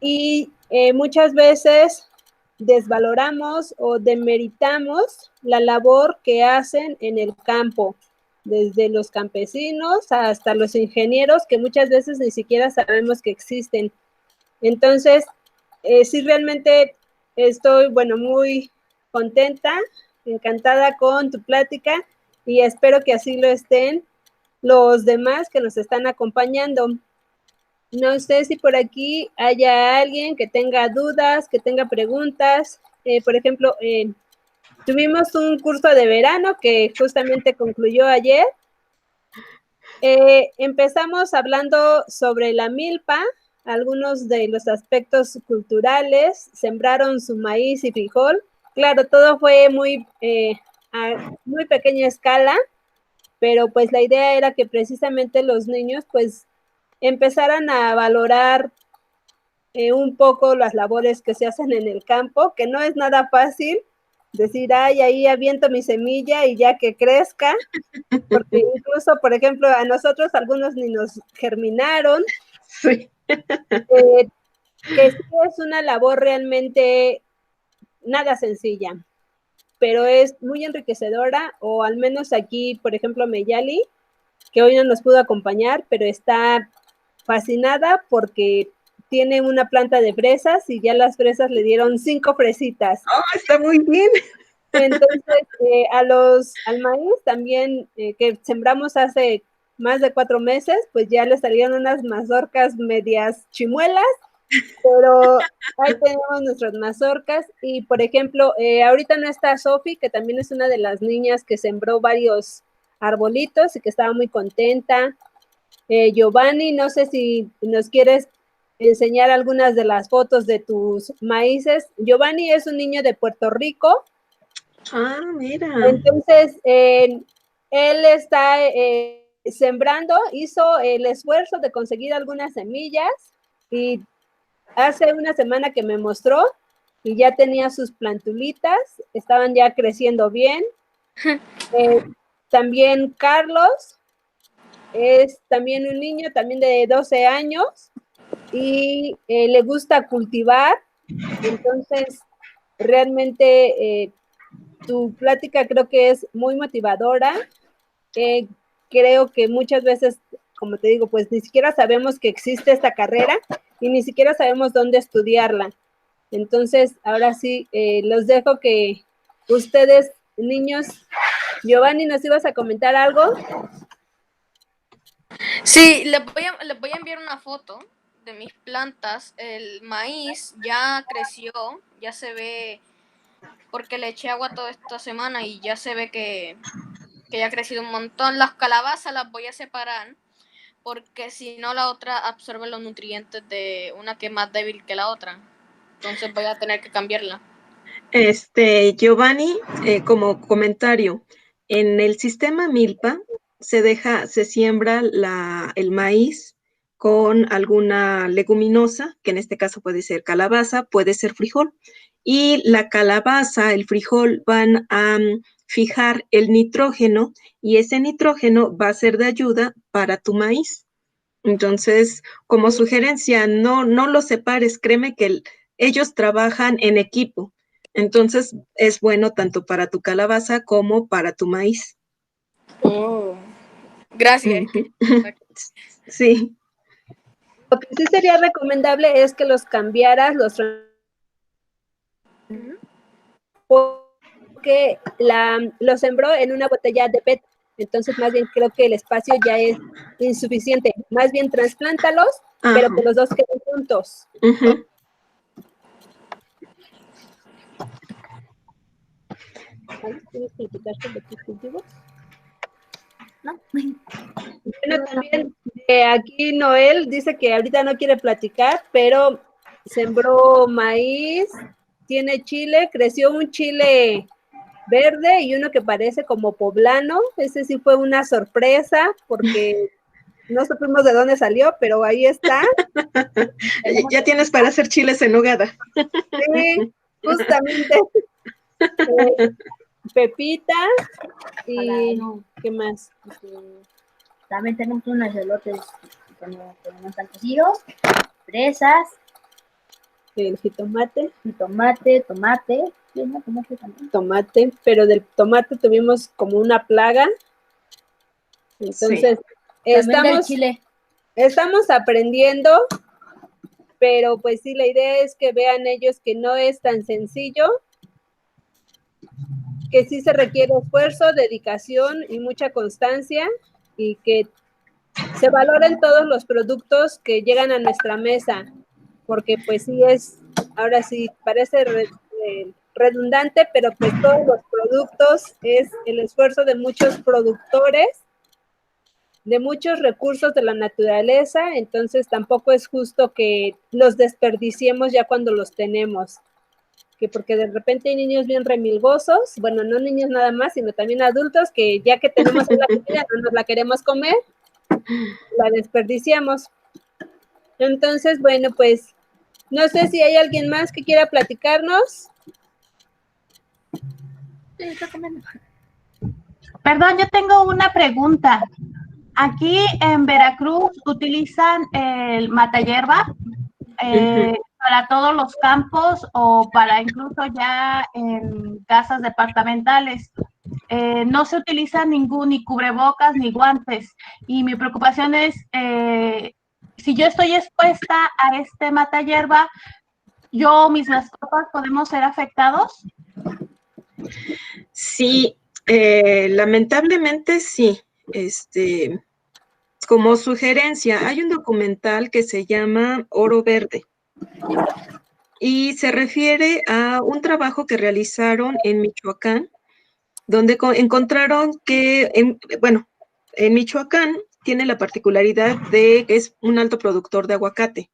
Y muchas veces desvaloramos o demeritamos la labor que hacen en el campo, desde los campesinos hasta los ingenieros que muchas veces ni siquiera sabemos que existen. Entonces, sí, realmente estoy, bueno, muy contenta, encantada con tu plática y espero que así lo estén los demás que nos están acompañando. No sé si por aquí haya alguien que tenga dudas, que tenga preguntas. Por ejemplo, tuvimos un curso de verano que justamente concluyó ayer. Empezamos hablando sobre la milpa, algunos de los aspectos culturales, sembraron su maíz y frijol. Claro, todo fue a muy pequeña escala, pero pues la idea era que precisamente los niños pues empezaran a valorar un poco las labores que se hacen en el campo, que no es nada fácil decir, ay, ahí aviento mi semilla y ya que crezca, porque incluso, por ejemplo, a nosotros algunos ni nos germinaron, Sí. Que sí es una labor realmente nada sencilla, pero es muy enriquecedora, o al menos aquí, por ejemplo, Meyali, que hoy no nos pudo acompañar, pero está fascinada porque tiene una planta de fresas y ya las fresas le dieron 5 fresitas. Oh, está muy bien. Entonces, al maíz también, que sembramos hace más de 4 meses, pues ya le salieron unas mazorcas medias chimuelas, pero ahí tenemos nuestras mazorcas. Y por ejemplo, ahorita no está Sofi, que también es una de las niñas que sembró varios arbolitos y que estaba muy contenta. Giovanni, no sé si nos quieres enseñar algunas de las fotos de tus maíces. Giovanni es un niño de Puerto Rico. Ah, mira. Entonces, él está sembrando, hizo el esfuerzo de conseguir algunas semillas y hace una semana que me mostró y ya tenía sus plantulitas, estaban ya creciendo bien. También Carlos es también un niño, también de 12 años y le gusta cultivar, entonces realmente tu plática creo que es muy motivadora. Creo que muchas veces, como te digo, pues ni siquiera sabemos que existe esta carrera y ni siquiera sabemos dónde estudiarla. Entonces, ahora sí, los dejo que ustedes, niños, Giovanni, ¿nos ibas a comentar algo? Sí, les voy a enviar una foto de mis plantas. El maíz ya creció, ya se ve, porque le eché agua toda esta semana y ya se ve que ya ha crecido un montón. Las calabazas las voy a separar porque si no la otra absorbe los nutrientes de una que es más débil que la otra. Entonces voy a tener que cambiarla. Giovanni, como comentario, en el sistema Milpa se siembra el maíz con alguna leguminosa, que en este caso puede ser calabaza, puede ser frijol, y la calabaza, el frijol van a fijar el nitrógeno y ese nitrógeno va a ser de ayuda para tu maíz. Entonces, como sugerencia, no lo separes, créeme que ellos trabajan en equipo. Entonces, es bueno tanto para tu calabaza como para tu maíz. Oh. Gracias. Sí. Lo que sí sería recomendable es que los cambiaras, porque lo sembró en una botella de PET. Entonces, más bien creo que el espacio ya es insuficiente. Más bien trasplántalos, pero que los dos queden juntos. Uh-huh. ¿Tienes que quitarte de tus cultivos? No. Bueno, también aquí Noel dice que ahorita no quiere platicar, pero sembró maíz, tiene chile, creció un chile verde y uno que parece como poblano. Ese sí fue una sorpresa porque no supimos de dónde salió, pero ahí está. Ya tienes para hacer chiles en nogada. Sí, justamente. Pepita y ¿qué más? También tenemos unos elotes que no están cocidos, fresas, El jitomate. tomate, ¿sí, no? Tomate también. Tomate, pero del tomate tuvimos como una plaga. Entonces, sí. estamos aprendiendo, pero pues sí, la idea es que vean ellos que no es tan sencillo, que sí se requiere esfuerzo, dedicación y mucha constancia, y que se valoren todos los productos que llegan a nuestra mesa, porque pues sí es, ahora sí parece redundante, pero pues todos los productos es el esfuerzo de muchos productores, de muchos recursos de la naturaleza, entonces tampoco es justo que los desperdiciemos ya cuando los tenemos, que porque de repente hay niños bien remilgosos, bueno, no niños nada más, sino también adultos que ya que tenemos la comida no nos la queremos comer, la desperdiciamos. Entonces, bueno, pues no sé si hay alguien más que quiera platicarnos. Perdón, yo tengo una pregunta. Aquí en Veracruz utilizan el matahierba para todos los campos o para incluso ya en casas departamentales. No se utiliza ningún ni cubrebocas ni guantes. Y mi preocupación es, si yo estoy expuesta a este matahierba, ¿yo o mis mascotas podemos ser afectados? Sí, lamentablemente sí. Como sugerencia, hay un documental que se llama Oro Verde y se refiere a un trabajo que realizaron en Michoacán, donde encontraron que, en Michoacán tiene la particularidad de que es un alto productor de aguacate.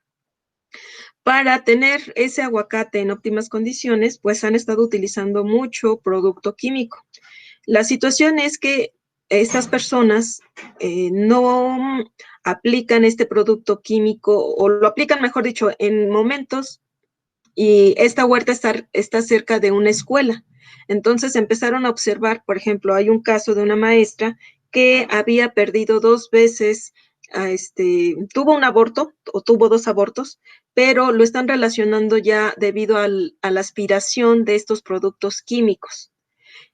Para tener ese aguacate en óptimas condiciones, pues han estado utilizando mucho producto químico. La situación es que estas personas no aplican este producto químico, o lo aplican, mejor dicho, en momentos, y esta huerta está cerca de una escuela. Entonces empezaron a observar, por ejemplo, hay un caso de una maestra que había perdido 2 veces, tuvo un aborto, o tuvo 2 abortos, pero lo están relacionando ya debido a la aspiración de estos productos químicos.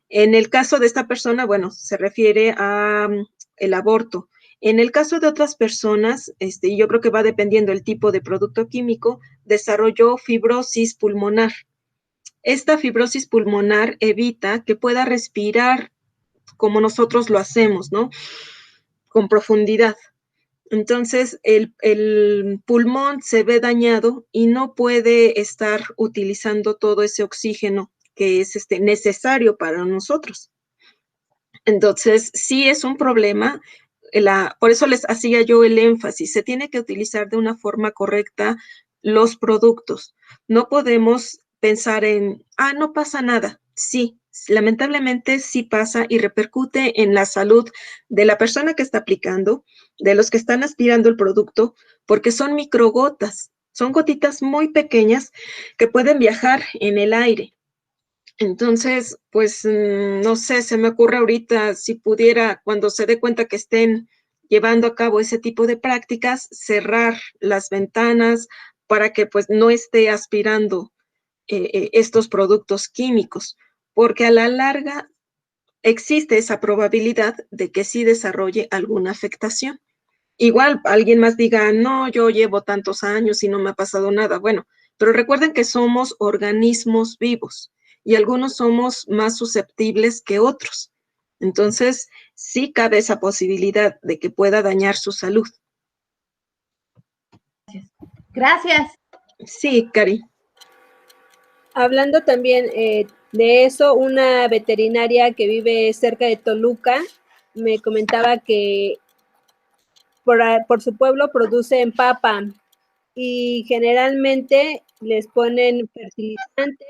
En el caso de esta persona, bueno, se refiere a el aborto. En el caso de otras personas, yo creo que va dependiendo el tipo de producto químico, desarrolló fibrosis pulmonar. Esta fibrosis pulmonar evita que pueda respirar como nosotros lo hacemos, ¿no? Con profundidad. Entonces, el pulmón se ve dañado y no puede estar utilizando todo ese oxígeno que es necesario para nosotros. Entonces, sí es un problema, por eso les hacía yo el énfasis, se tiene que utilizar de una forma correcta los productos. No podemos pensar en, no pasa nada. Sí, lamentablemente sí pasa y repercute en la salud de la persona que está aplicando, de los que están aspirando el producto, porque son microgotas, son gotitas muy pequeñas que pueden viajar en el aire. Entonces, pues, no sé, se me ocurre ahorita, si pudiera, cuando se dé cuenta que estén llevando a cabo ese tipo de prácticas, cerrar las ventanas para que pues no esté aspirando estos productos químicos, porque a la larga existe esa probabilidad de que sí desarrolle alguna afectación. Igual alguien más diga, no, yo llevo tantos años y no me ha pasado nada. Bueno, pero recuerden que somos organismos vivos y algunos somos más susceptibles que otros. Entonces, sí cabe esa posibilidad de que pueda dañar su salud. Gracias. Sí, Cari. Hablando también de eso, una veterinaria que vive cerca de Toluca me comentaba que por su pueblo producen papa y generalmente les ponen fertilizante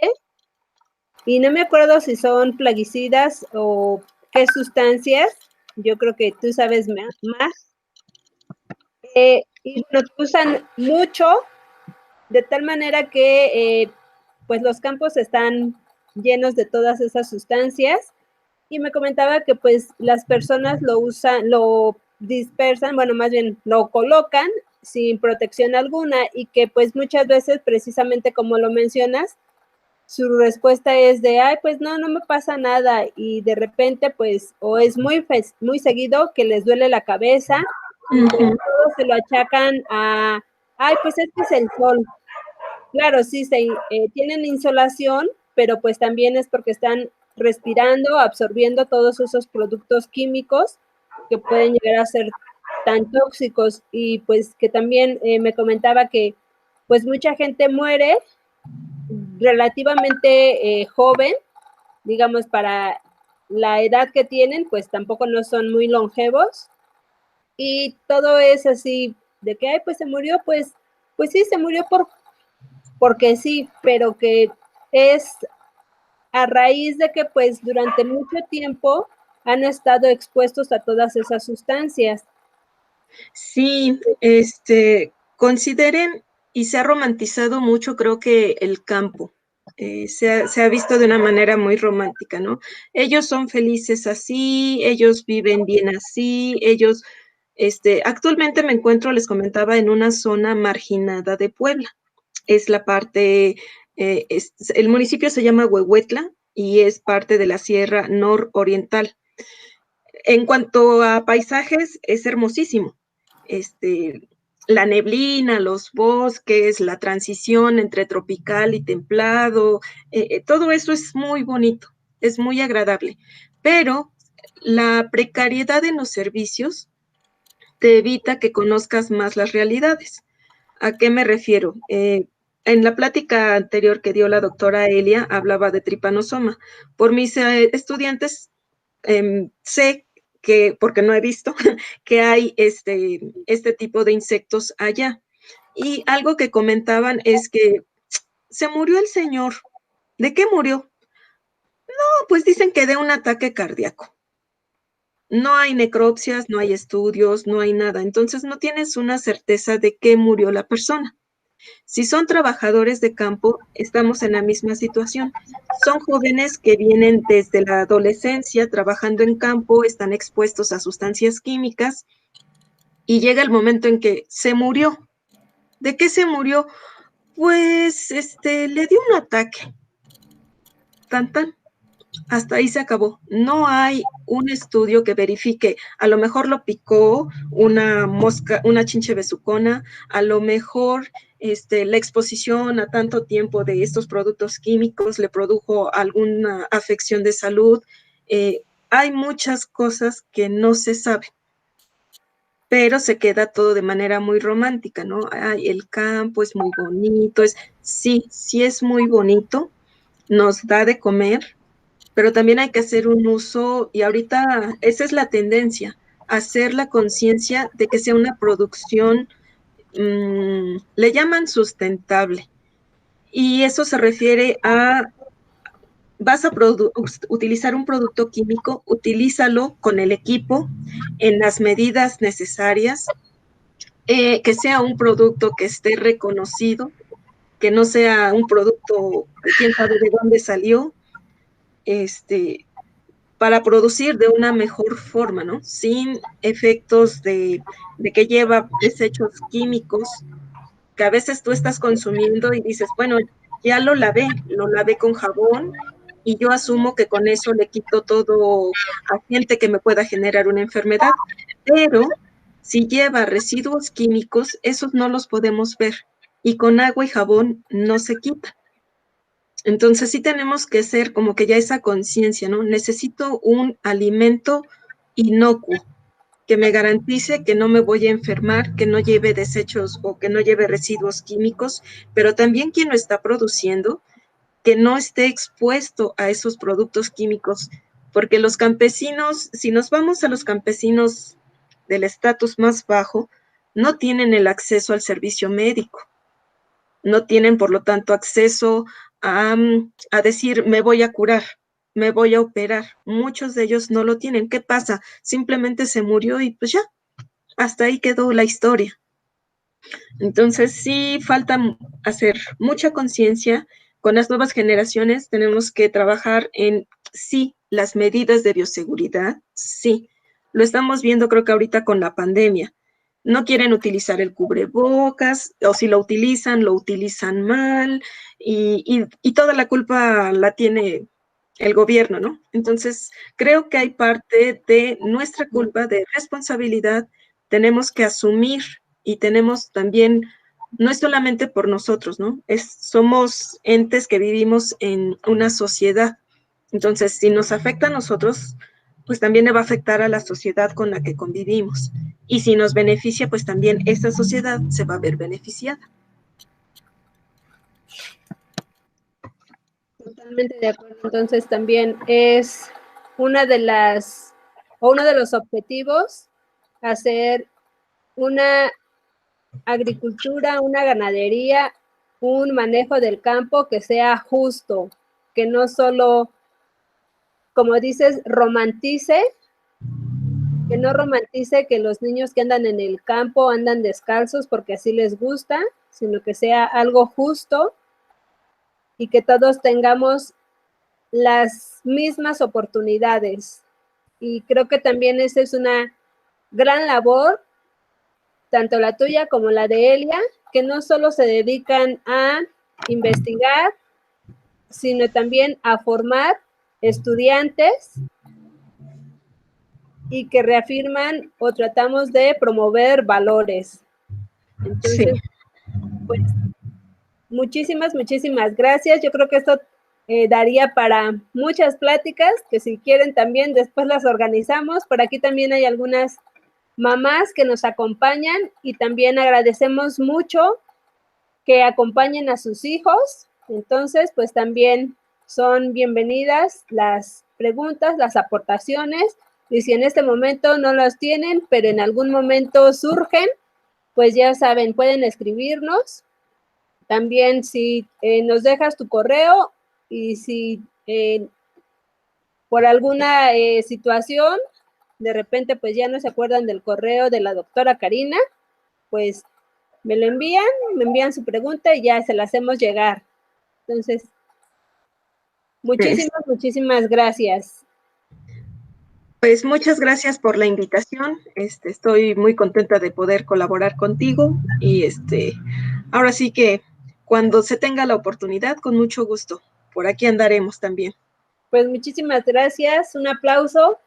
y no me acuerdo si son plaguicidas o qué sustancias, yo creo que tú sabes más. Y lo usan mucho de tal manera que pues los campos están llenos de todas esas sustancias y me comentaba que pues las personas lo usan, lo dispersan, bueno, más bien lo colocan sin protección alguna y que pues muchas veces precisamente como lo mencionas, su respuesta es de, ay, pues no me pasa nada y de repente pues o es muy seguido que les duele la cabeza y todos se lo achacan a, ay, pues es que es el sol. Claro, sí, tienen insolación, pero pues también es porque están respirando, absorbiendo todos esos productos químicos que pueden llegar a ser tan tóxicos, y pues que también me comentaba que pues mucha gente muere relativamente joven, digamos, para la edad que tienen, pues tampoco no son muy longevos, y todo es así, de que, ay, pues se murió, pues sí, se murió porque sí, pero que es a raíz de que pues durante mucho tiempo han estado expuestos a todas esas sustancias. Sí, consideren, y se ha romantizado mucho, creo que el campo. Se ha visto de una manera muy romántica, ¿no? Ellos son felices así, ellos viven bien así, ellos, actualmente me encuentro, les comentaba, en una zona marginada de Puebla. Es la parte, el municipio se llama Huehuetla y es parte de la Sierra Nororiental. En cuanto a paisajes, es hermosísimo. La neblina, los bosques, la transición entre tropical y templado, todo eso es muy bonito, es muy agradable. Pero la precariedad en los servicios te evita que conozcas más las realidades. ¿A qué me refiero? En la plática anterior que dio la doctora Elia, hablaba de tripanosoma. Por mis estudiantes, sé que, porque no he visto, que hay este tipo de insectos allá. Y algo que comentaban es que se murió el señor. ¿De qué murió? No, pues dicen que de un ataque cardíaco. No hay necropsias, no hay estudios, no hay nada. Entonces no tienes una certeza de qué murió la persona. Si son trabajadores de campo, estamos en la misma situación. Son jóvenes que vienen desde la adolescencia trabajando en campo, están expuestos a sustancias químicas y llega el momento en que se murió. ¿De qué se murió? Pues le dio un ataque. Tan tan. Hasta ahí se acabó. No hay un estudio que verifique, a lo mejor lo picó una mosca, una chinche besucona, a lo mejor la exposición a tanto tiempo de estos productos químicos le produjo alguna afección de salud. Hay muchas cosas que no se saben, pero se queda todo de manera muy romántica, ¿no? Ay, el campo es muy bonito, sí, sí es muy bonito, nos da de comer, pero también hay que hacer un uso, y ahorita esa es la tendencia, hacer la conciencia de que sea una producción, le llaman sustentable, y eso se refiere a, vas a utilizar un producto químico, utilízalo con el equipo en las medidas necesarias, que sea un producto que esté reconocido, que no sea un producto que quién sabe de dónde salió, para producir de una mejor forma, ¿no? Sin efectos de que lleva desechos químicos, que a veces tú estás consumiendo y dices, bueno, ya lo lavé con jabón y yo asumo que con eso le quito todo agente que me pueda generar una enfermedad, pero si lleva residuos químicos, esos no los podemos ver y con agua y jabón no se quita. Entonces sí tenemos que ser como que ya esa conciencia, ¿no? Necesito un alimento inocuo, que me garantice que no me voy a enfermar, que no lleve desechos o que no lleve residuos químicos, pero también quien lo está produciendo, que no esté expuesto a esos productos químicos, porque los campesinos, si nos vamos a los campesinos del estatus más bajo, no tienen el acceso al servicio médico, no tienen, por lo tanto, acceso a decir, me voy a curar, me voy a operar. Muchos de ellos no lo tienen. ¿Qué pasa? Simplemente se murió y pues ya, hasta ahí quedó la historia. Entonces, sí falta hacer mucha conciencia. Con las nuevas generaciones tenemos que trabajar en, sí, las medidas de bioseguridad, sí. Lo estamos viendo, creo que ahorita con la pandemia. No quieren utilizar el cubrebocas, o si lo utilizan mal, y toda la culpa la tiene el gobierno, ¿no? Entonces, creo que hay parte de nuestra culpa, de responsabilidad, tenemos que asumir y tenemos también, no es solamente por nosotros, ¿no? Somos entes que vivimos en una sociedad. Entonces, si nos afecta a nosotros, pues también le va a afectar a la sociedad con la que convivimos. y si nos beneficia, pues también esta sociedad se va a ver beneficiada. Totalmente de acuerdo. Entonces también es una de las, o uno de los objetivos, hacer una agricultura, una ganadería, un manejo del campo que sea justo, que no solo, como dices, que no romantice que los niños que andan en el campo andan descalzos porque así les gusta, sino que sea algo justo y que todos tengamos las mismas oportunidades. Y creo que también esa es una gran labor, tanto la tuya como la de Elia, que no solo se dedican a investigar, sino también a formar estudiantes y que reafirman o tratamos de promover valores. Entonces, sí, pues, muchísimas gracias. Yo creo que esto daría para muchas pláticas, que si quieren también después las organizamos. Por aquí también hay algunas mamás que nos acompañan y también agradecemos mucho que acompañen a sus hijos. Entonces, pues también son bienvenidas las preguntas, las aportaciones, y si en este momento no las tienen, pero en algún momento surgen, pues ya saben, pueden escribirnos. También si nos dejas tu correo y si por alguna situación, de repente pues ya no se acuerdan del correo de la doctora Karina, pues me envían su pregunta y ya se la hacemos llegar. Entonces, muchísimas gracias. Pues muchas gracias por la invitación. Estoy muy contenta de poder colaborar contigo y ahora sí que cuando se tenga la oportunidad, con mucho gusto. Por aquí andaremos también. Pues muchísimas gracias. Un aplauso.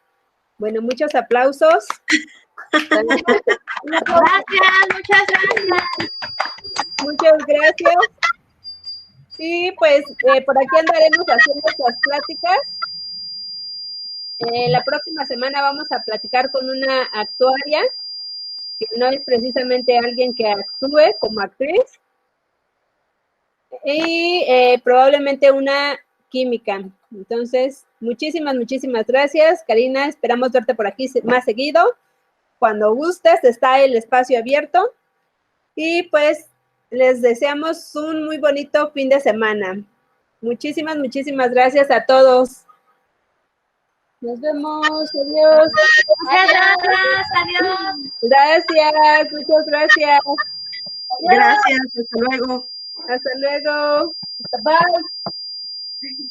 Bueno, muchos aplausos. Gracias, muchas gracias. Muchas gracias. Y pues por aquí andaremos haciendo estas pláticas. La próxima semana vamos a platicar con una actuaria, que no es precisamente alguien que actúe como actriz, y probablemente una química. Entonces, muchísimas gracias, Karina. Esperamos verte por aquí más seguido. Cuando gustes, está el espacio abierto. Y pues les deseamos un muy bonito fin de semana. Muchísimas gracias a todos. Nos vemos, adiós. Muchas gracias, adiós. Gracias, muchas gracias. Gracias, hasta luego. Hasta luego. Bye.